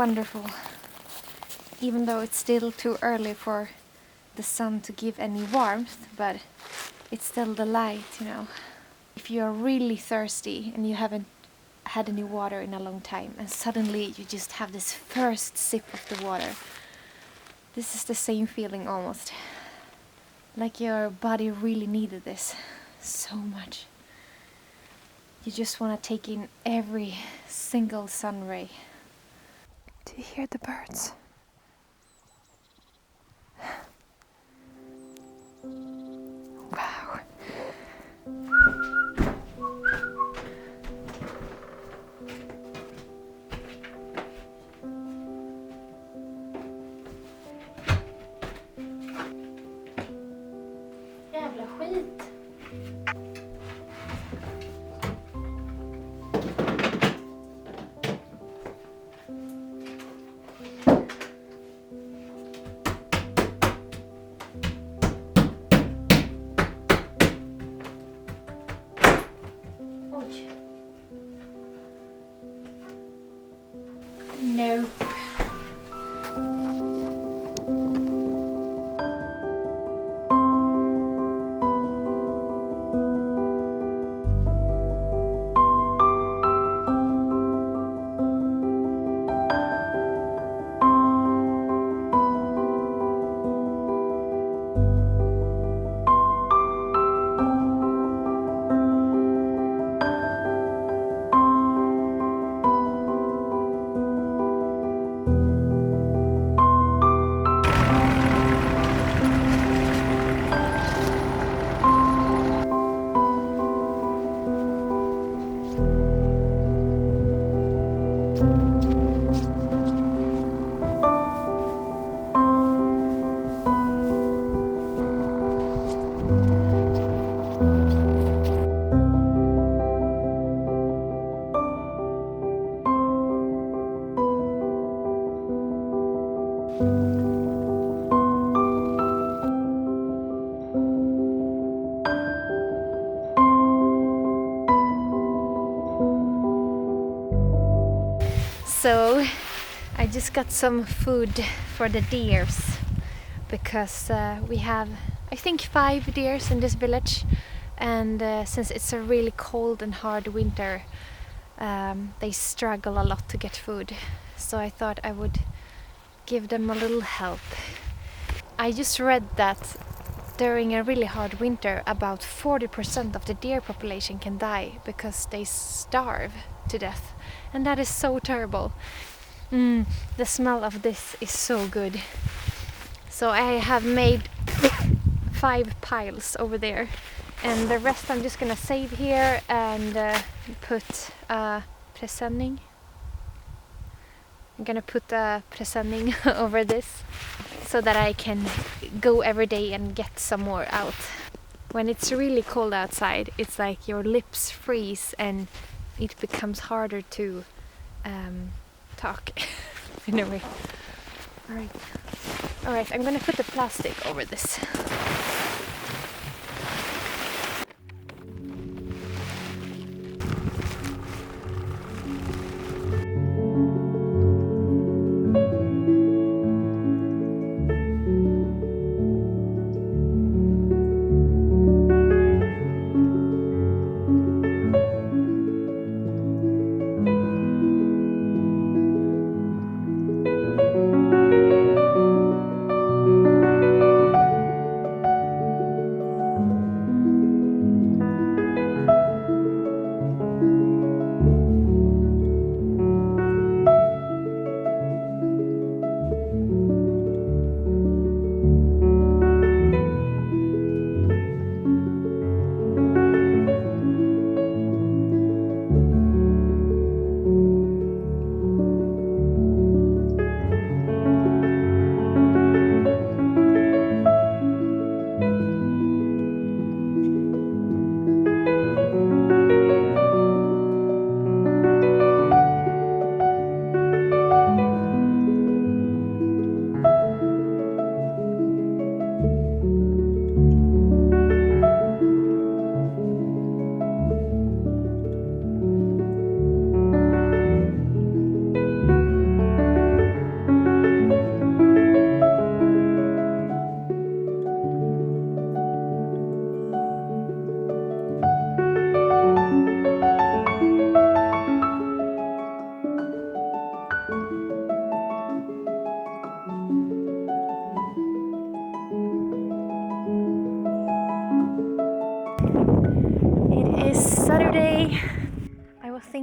wonderful. Even though it's still too early for the sun to give any warmth, but it's still the light, you know. If you're really thirsty and you haven't had any water in a long time and suddenly you just have this first sip of the water, this is the same feeling almost. Like your body really needed this so much. You just want to take in every single sun ray. Do you hear the birds? Wow. Jävla skit. No. So I just got some food for the deers because we have, I think, 5 deers in this village, and since it's a really cold and hard winter, they struggle a lot to get food. So I thought I would give them a little help. I just read that during a really hard winter, about 40% of the deer population can die because they starve to death. And that is so terrible. The smell of this is so good. So I have made 5 piles over there, and the rest I'm just gonna save here and put presenning. I'm gonna put a presenning over this so that I can go every day and get some more out. When it's really cold outside, it's like your lips freeze and it becomes harder to talk. Anyway, alright, I'm gonna put the plastic over this.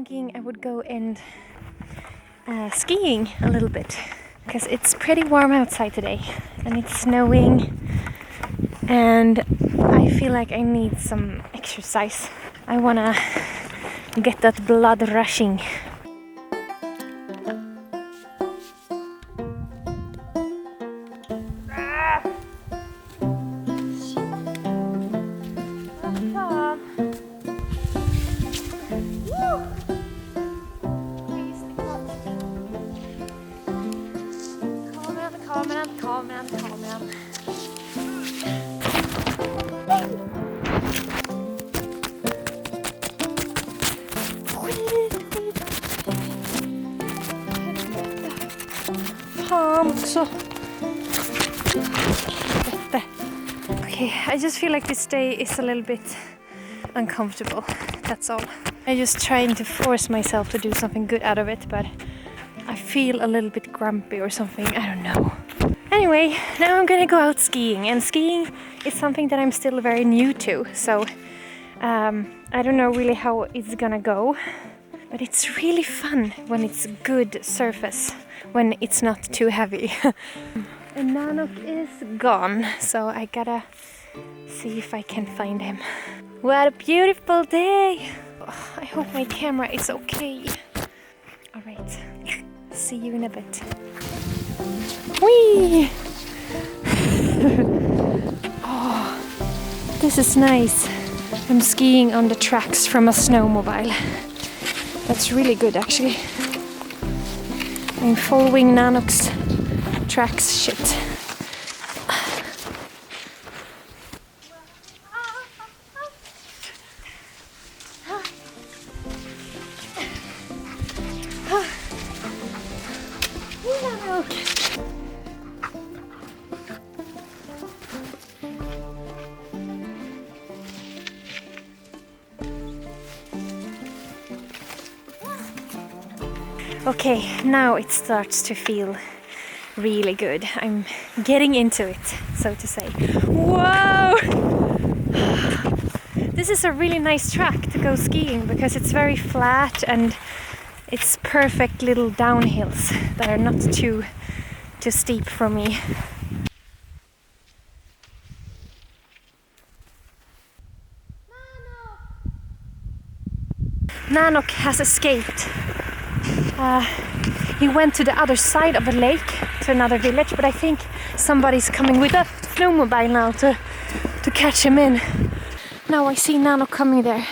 thinking I would go and skiing a little bit because it's pretty warm outside today and it's snowing and I feel like I need some exercise. I wanna get that blood rushing. Coleman. Fan också. Okay, I just feel like this day is a little bit uncomfortable. That's all. I'm just trying to force myself to do something good out of it, but I feel a little bit grumpy or something. I don't know. Anyway, now I'm gonna go out skiing, and skiing is something that I'm still very new to, so I don't know really how it's gonna go, but it's really fun when it's good surface, when it's not too heavy. And Nanook is gone, so I gotta see if I can find him. What a beautiful day! Oh, I hope my camera is okay. Alright, see you in a bit. Whee! Oh, this is nice. I'm skiing on the tracks from a snowmobile. That's really good actually. I'm following Nanook's tracks shit. Okay, now it starts to feel really good. I'm getting into it, so to say. Whoa! This is a really nice track to go skiing because it's very flat and it's perfect little downhills that are not too steep for me. Nanook has escaped. He went to the other side of the lake, to another village, but I think somebody's coming with a snowmobile now to catch him in. Now I see Nanook coming there.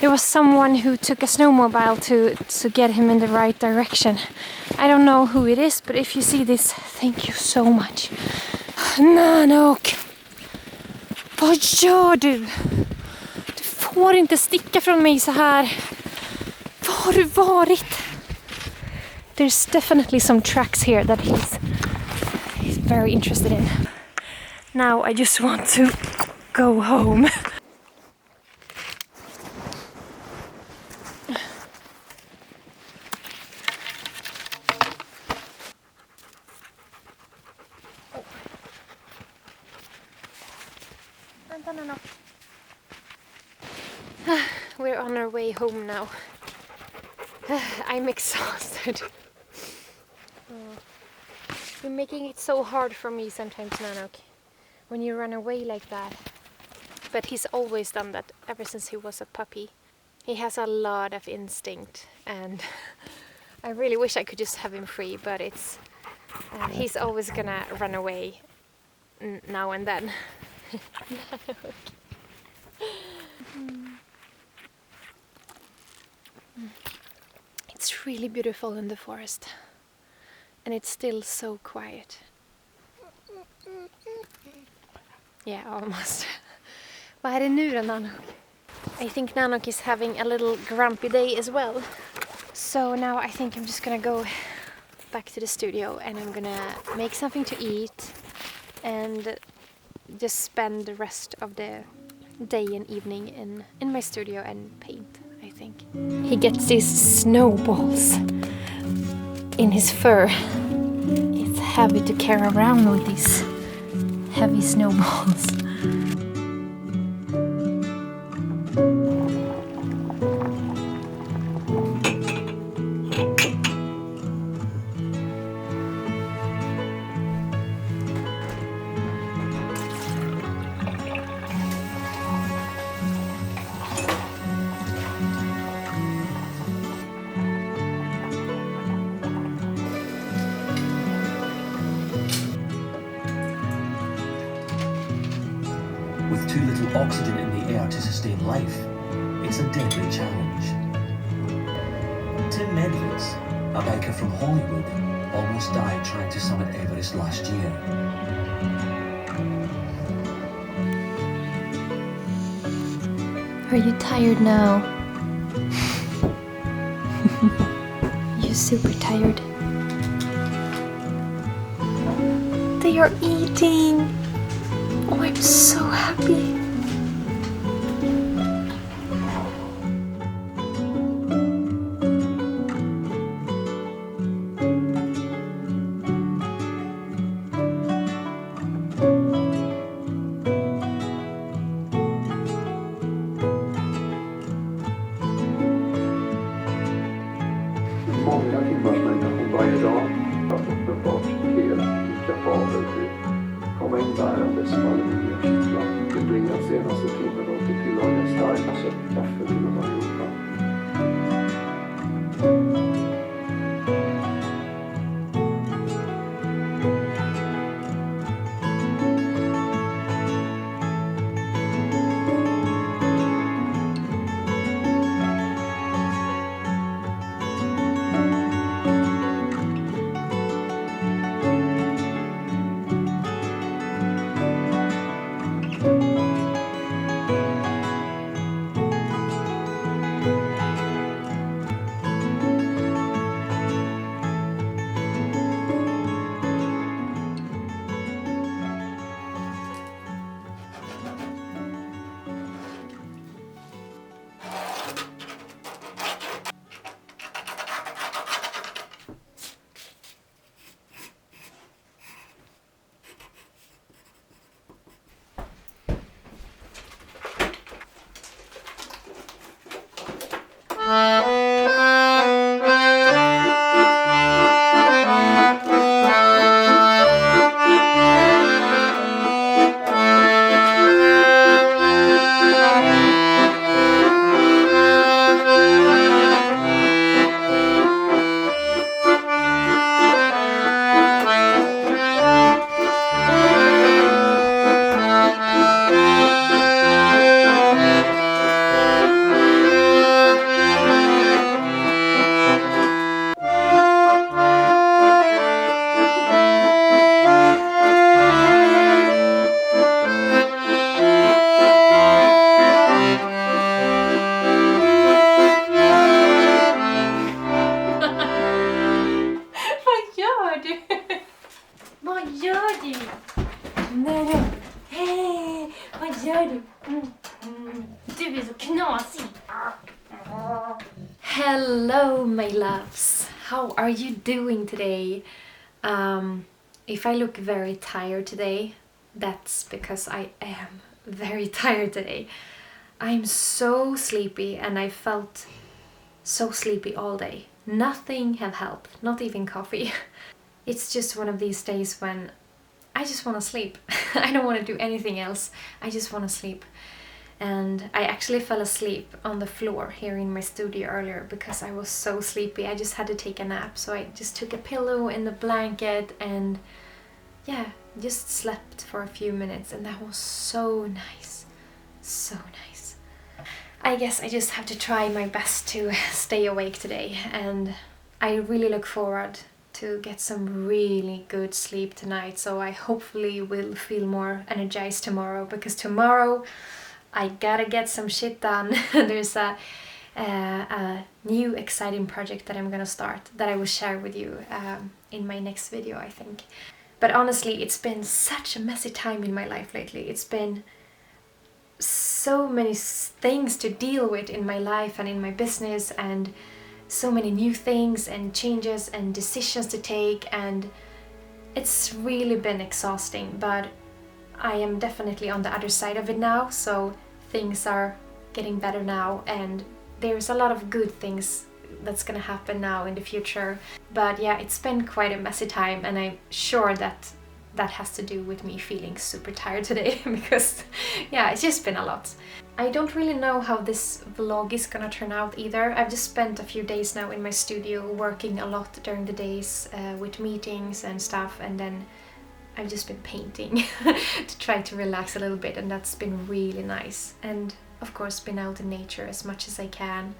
There was someone who took a snowmobile to get him in the right direction. I don't know who it is, but if you see this, thank you so much. Nanook! Vad gör du? Du får inte sticka från mig så här. Var har du varit? There's definitely some tracks here that he's very interested in. Now I just want to go home. We're on our way home now. I'm exhausted. You're making it so hard for me sometimes, Nanook, when you run away like that. But he's always done that ever since he was a puppy. He has a lot of instinct, and I really wish I could just have him free, but it's he's always gonna run away now and then. It's really beautiful in the forest, and it's still so quiet. Yeah, almost. Vad är det nu då, Nanook? I think Nanook is having a little grumpy day as well. So now I think I'm just gonna go back to the studio and I'm gonna make something to eat and just spend the rest of the day and evening in my studio and paint, I think. He gets these snowballs in his fur. It's heavy to carry around with these heavy snowballs. With too little oxygen in the air to sustain life, it's a deadly challenge. Tim Medvids, a biker from Hollywood, almost died trying to summit Everest last year. Are you tired now? You're super tired. They are eating! Oh, I'm so happy. Många timmars meditation varje dag har uppenbart helt kapabel till komma in bärandes som aluminiumkitlar. Tillbringat senaste timmen och till tillaga starka kaffe till de har gjort. Du är så knasig. Hello my loves. How are you doing today? If I look very tired today, that's because I am very tired today. I'm so sleepy and I felt so sleepy all day. Nothing have helped, not even coffee. It's just one of these days when I just want to sleep. I don't want to do anything else. I just want to sleep. And I actually fell asleep on the floor here in my studio earlier because I was so sleepy. I just had to take a nap. So I just took a pillow and a blanket and yeah, just slept for a few minutes and that was so nice. So nice. I guess I just have to try my best to stay awake today, and I really look forward to get some really good sleep tonight, so I hopefully will feel more energized tomorrow, because tomorrow I gotta get some shit done. There's a new exciting project that I'm gonna start that I will share with you in my next video, I think. But honestly, it's been such a messy time in my life lately. It's been so many things to deal with in my life and in my business, and so many new things and changes and decisions to take, and it's really been exhausting, but I am definitely on the other side of it now, so things are getting better now, and there's a lot of good things that's gonna happen now in the future. But yeah, it's been quite a messy time, and I'm sure that that has to do with me feeling super tired today because yeah, it's just been a lot. I don't really know how this vlog is gonna turn out either. I've just spent a few days now in my studio working a lot during the days with meetings and stuff, and then I've just been painting to try to relax a little bit, and that's been really nice. And of course been out in nature as much as I can.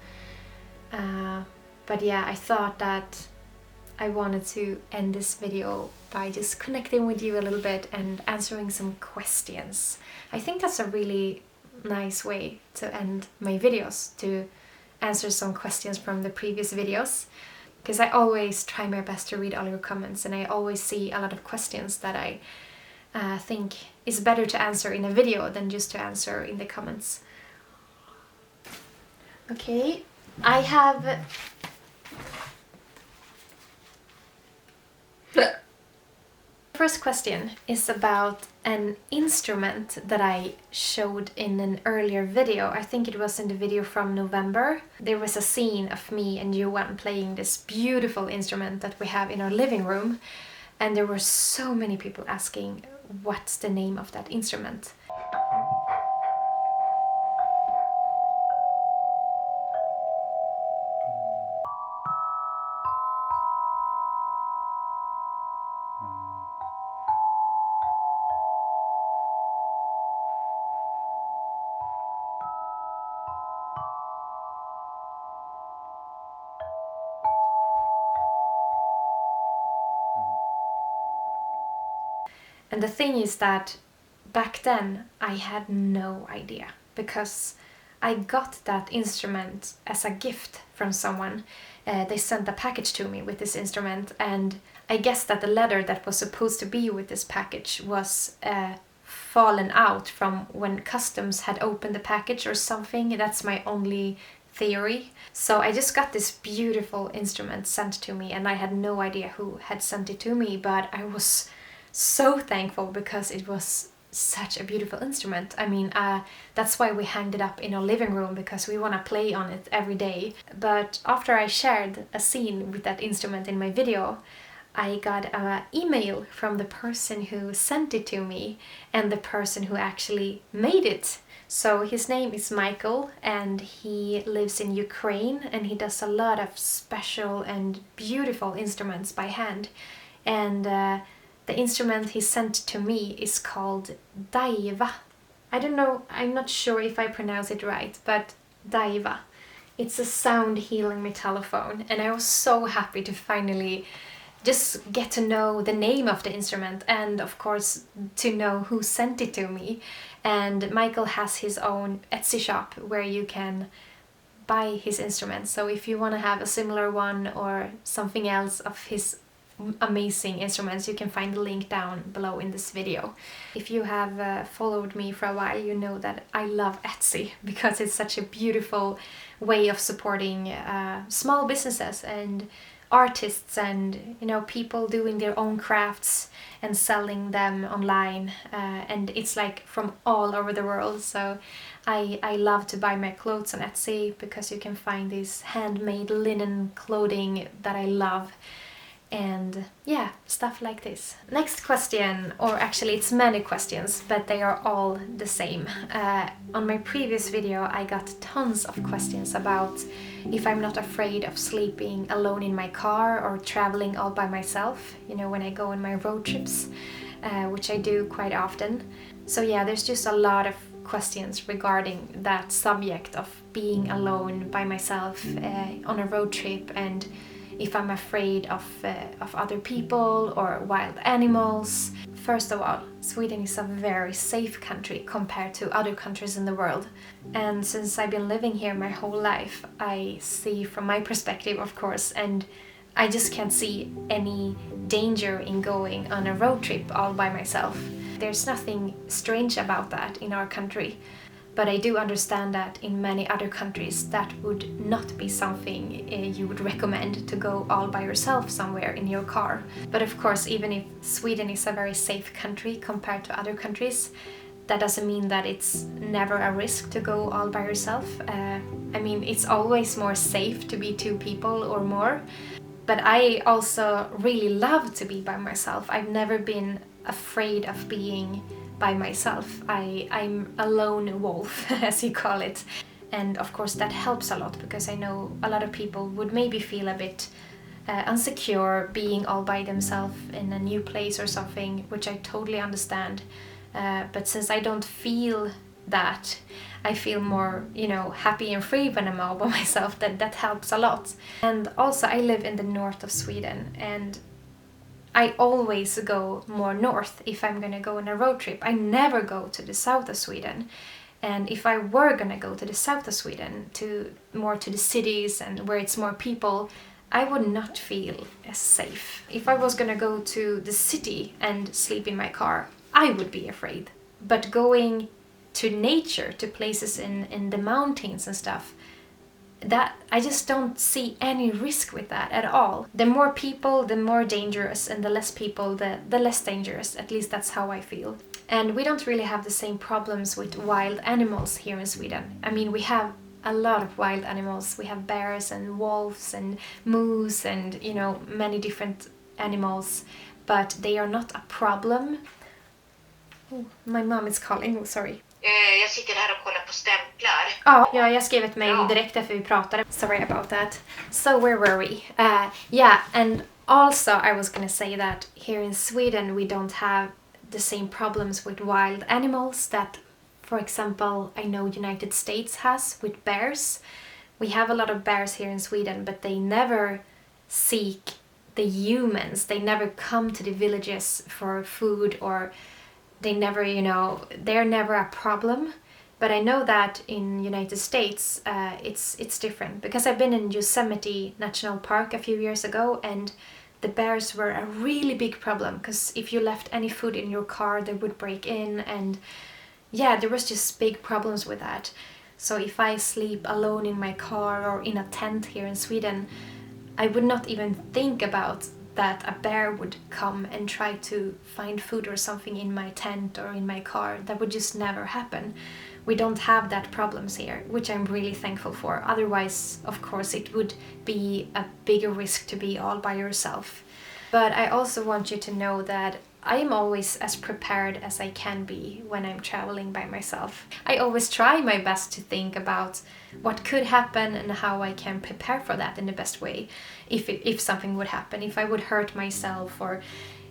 But yeah, I thought that I wanted to end this video by just connecting with you a little bit and answering some questions. I think that's a really nice way to end my videos, to answer some questions from the previous videos, because I always try my best to read all your comments, and I always see a lot of questions that I think is better to answer in a video than just to answer in the comments. Okay, I have first question is about an instrument that I showed in an earlier video. I think it was in the video from November. There was a scene of me and Johan playing this beautiful instrument that we have in our living room, and there were so many people asking what's the name of that instrument. And the thing is that back then I had no idea, because I got that instrument as a gift from someone. They sent a package to me with this instrument, and I guess that the letter that was supposed to be with this package was fallen out from when customs had opened the package or something. That's my only theory. So I just got this beautiful instrument sent to me, and I had no idea who had sent it to me, but I was so thankful because it was such a beautiful instrument. I mean, that's why we hanged it up in our living room, because we want to play on it every day. But after I shared a scene with that instrument in my video, I got an email from the person who sent it to me and the person who actually made it. So his name is Michael, and he lives in Ukraine, and he does a lot of special and beautiful instruments by hand. And the instrument he sent to me is called Daiva. I don't know, I'm not sure if I pronounce it right, but Daiva. It's a sound healing metallophone, and I was so happy to finally just get to know the name of the instrument, and of course to know who sent it to me. And Michael has his own Etsy shop where you can buy his instruments. So if you want to have a similar one or something else of his amazing instruments, you can find the link down below in this video. If you have followed me for a while, you know that I love Etsy because it's such a beautiful way of supporting small businesses and artists, and you know, people doing their own crafts and selling them online, and it's like from all over the world. So I love to buy my clothes on Etsy because you can find this handmade linen clothing that I love. And yeah, stuff like this. Next question, or actually it's many questions, but they are all the same. On my previous video I got tons of questions about if I'm not afraid of sleeping alone in my car or traveling all by myself, you know, when I go on my road trips, which I do quite often. So yeah, there's just a lot of questions regarding that subject of being alone by myself on a road trip, and if I'm afraid of other people or wild animals. First of all, Sweden is a very safe country compared to other countries in the world. And since I've been living here my whole life, I see from my perspective, of course, and I just can't see any danger in going on a road trip all by myself. There's nothing strange about that in our country. But I do understand that in many other countries that would not be something you would recommend, to go all by yourself somewhere in your car. But of course, even if Sweden is a very safe country compared to other countries, that doesn't mean that it's never a risk to go all by yourself. I mean, it's always more safe to be two people or more. But I also really love to be by myself. I've never been afraid of being by myself. I'm a lone wolf, as you call it. And of course that helps a lot, because I know a lot of people would maybe feel a bit insecure being all by themselves in a new place or something, which I totally understand. But since I don't feel that, I feel more, you know, happy and free when I'm all by myself. That helps a lot. And also I live in the north of Sweden, and I always go more north if I'm gonna go on a road trip. I never go to the south of Sweden. And if I were gonna go to the south of Sweden, more to the cities and where it's more people, I would not feel as safe. If I was gonna go to the city and sleep in my car, I would be afraid. But going to nature, to places in the mountains and stuff, that I just don't see any risk with that at all. The more people, the more dangerous, and the less people, the less dangerous. At least that's how I feel. And we don't really have the same problems with wild animals here in Sweden. I mean, we have a lot of wild animals. We have bears and wolves and moose and, you know, many different animals, but they are not a problem. Oh, my mom is calling, oh, sorry. Jag sitter här och kollar på stämplar. Ja, jag skrev ett mail direkt efter vi pratade. Sorry about that. So where were we? Yeah, and also I was gonna say that here in Sweden we don't have the same problems with wild animals that, for example, I know United States has with bears. We have a lot of bears here in Sweden, but they never seek the humans. They never come to the villages for food, or they never, you know, they're never a problem. But I know that in United States it's different, because I've been in Yosemite National Park a few years ago, and the bears were a really big problem, because if you left any food in your car they would break in, and yeah, there was just big problems with that. So if I sleep alone in my car or in a tent here in Sweden, I would not even think about that a bear would come and try to find food or something in my tent or in my car. That would just never happen. We don't have that problems here, which I'm really thankful for. Otherwise, of course, it would be a bigger risk to be all by yourself. But I also want you to know that I am always as prepared as I can be when I'm traveling by myself. I always try my best to think about what could happen and how I can prepare for that in the best way. If something would happen, if I would hurt myself, or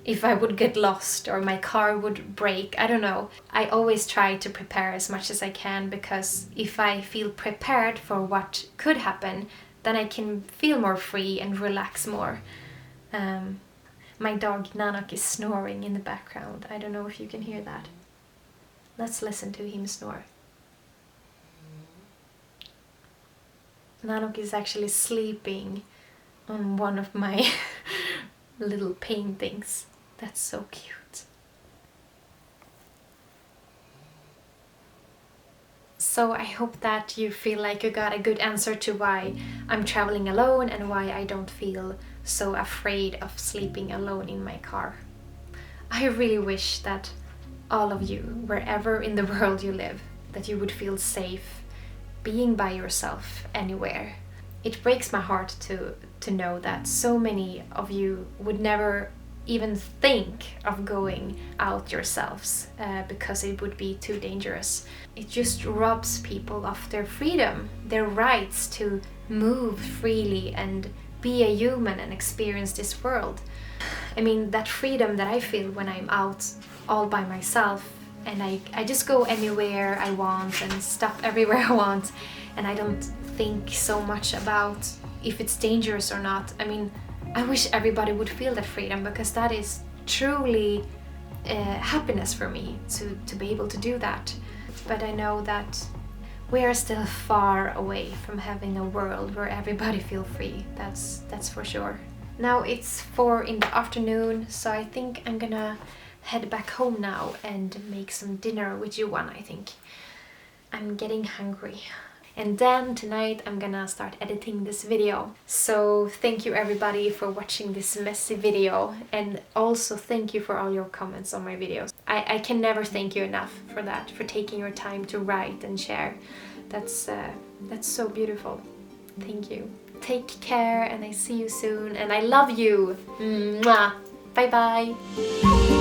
if I would get lost, or my car would break, I don't know. I always try to prepare as much as I can, because if I feel prepared for what could happen, then I can feel more free and relax more. My dog Nanook is snoring in the background. I don't know if you can hear that. Let's listen to him snore. Nanook is actually sleeping on one of my little paintings. That's so cute. So I hope that you feel like you got a good answer to why I'm traveling alone and why I don't feel so afraid of sleeping alone in my car. I really wish that all of you, wherever in the world you live, that you would feel safe being by yourself anywhere. It breaks my heart to know that so many of you would never even think of going out yourselves because it would be too dangerous. It just robs people of their freedom, their rights to move freely and be a human and experience this world. I mean, that freedom that I feel when I'm out all by myself, and I just go anywhere I want and stop everywhere I want, and I don't think so much about if it's dangerous or not. I mean, I wish everybody would feel that freedom, because that is truly happiness for me to be able to do that. But I know that we are still far away from having a world where everybody feels free. That's for sure. Now it's 4 in the afternoon, so I think I'm gonna head back home now and make some dinner with Jonna, I think. I'm getting hungry. And then tonight I'm gonna start editing this video. So thank you everybody for watching this messy video, and also thank you for all your comments on my videos. I can never thank you enough for that, for taking your time to write and share. That's so beautiful. Thank you. Take care, and I see you soon, and I love you. Mwah. Bye bye.